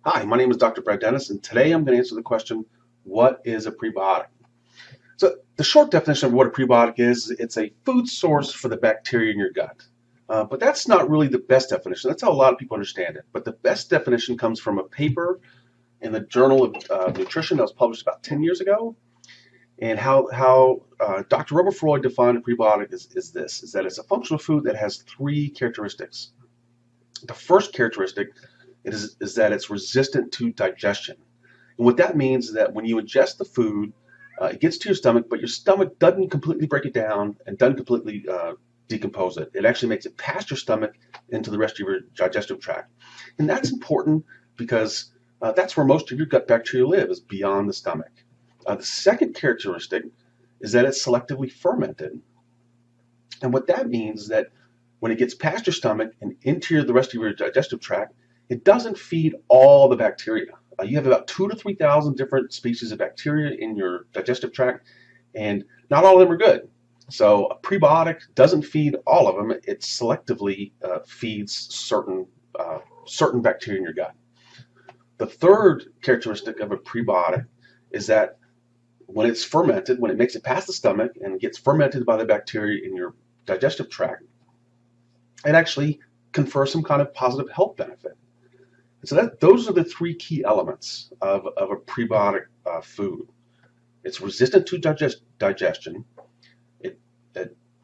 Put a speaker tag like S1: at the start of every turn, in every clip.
S1: Hi, my name is Dr. Brad Dennis, and today I'm going to answer the question, what is a prebiotic? So the short definition of what a prebiotic is, it's a food source for the bacteria in your gut. But that's not really the best definition. That's how a lot of people understand it. But the best definition comes from a paper in the Journal of Nutrition that was published about 10 years ago. And how Dr. Robert Freud defined a prebiotic is that it's a functional food that has three characteristics. The first characteristic is that it's resistant to digestion. And what that means is that when you ingest the food, it gets to your stomach, but your stomach doesn't completely break it down and doesn't completely decompose it. It actually makes it past your stomach into the rest of your digestive tract. And that's important because that's where most of your gut bacteria live, is beyond the stomach. The second characteristic is that it's selectively fermented. And what that means is that when it gets past your stomach and into the rest of your digestive tract, it doesn't feed all the bacteria. You have about 2,000 to 3,000 different species of bacteria in your digestive tract, and not all of them are good. So a prebiotic doesn't feed all of them. It selectively feeds certain bacteria in your gut. The third characteristic of a prebiotic is that when it's fermented, when it makes it past the stomach and gets fermented by the bacteria in your digestive tract, it actually confers some kind of positive health benefit. So those are the three key elements of a prebiotic food. It's resistant to digestion. It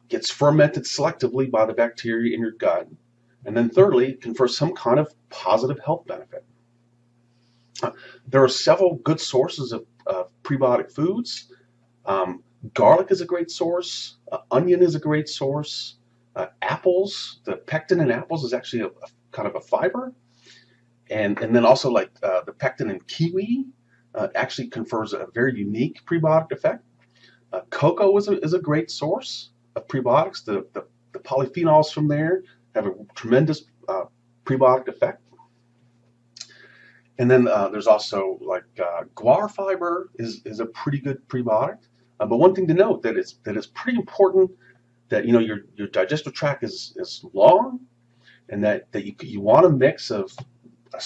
S1: gets fermented selectively by the bacteria in your gut. And then thirdly, it confers some kind of positive health benefit. There are several good sources of prebiotic foods. Garlic is a great source. Onion is a great source. Apples, the pectin in apples is actually a kind of a fiber. And then also like the pectin in kiwi actually confers a very unique prebiotic effect. Cocoa is a great source of prebiotics. The polyphenols from there have a tremendous prebiotic effect. And then there's also like guar fiber is a pretty good prebiotic. But one thing to note that it's pretty important that your digestive tract is long, and that you want a mix of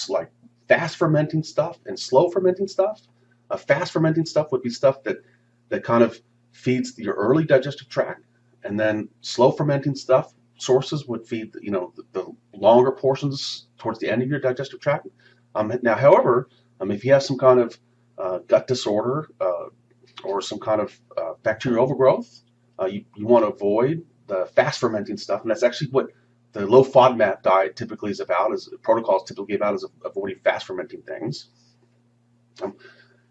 S1: like fast fermenting stuff and slow fermenting stuff. Fast fermenting stuff would be stuff that kind of feeds your early digestive tract, and then slow fermenting stuff sources would feed the longer portions towards the end of your digestive tract. Now, however, if you have some kind of gut disorder or some kind of bacterial overgrowth, you want to avoid the fast fermenting stuff, and that's actually what the low FODMAP diet typically is about, is protocols typically about, is avoiding fast fermenting things.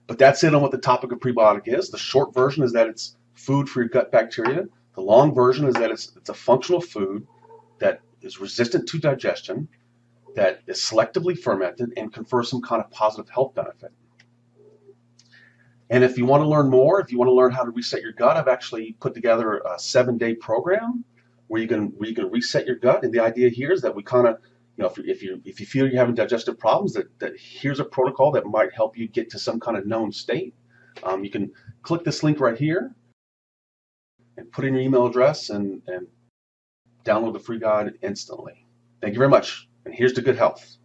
S1: But that's it on what the topic of prebiotic is. The short version is that it's food for your gut bacteria. The long version is that it's a functional food that is resistant to digestion, that is selectively fermented, and confers some kind of positive health benefit. And if you want to learn more, if you want to learn how to reset your gut, I've actually put together a 7-day program where you can reset your gut. And the idea here is that we kind of, if you feel you're having digestive problems, that here's a protocol that might help you get to some kind of known state. You can click this link right here and put in your email address and download the free guide instantly. Thank you very much. And here's to good health.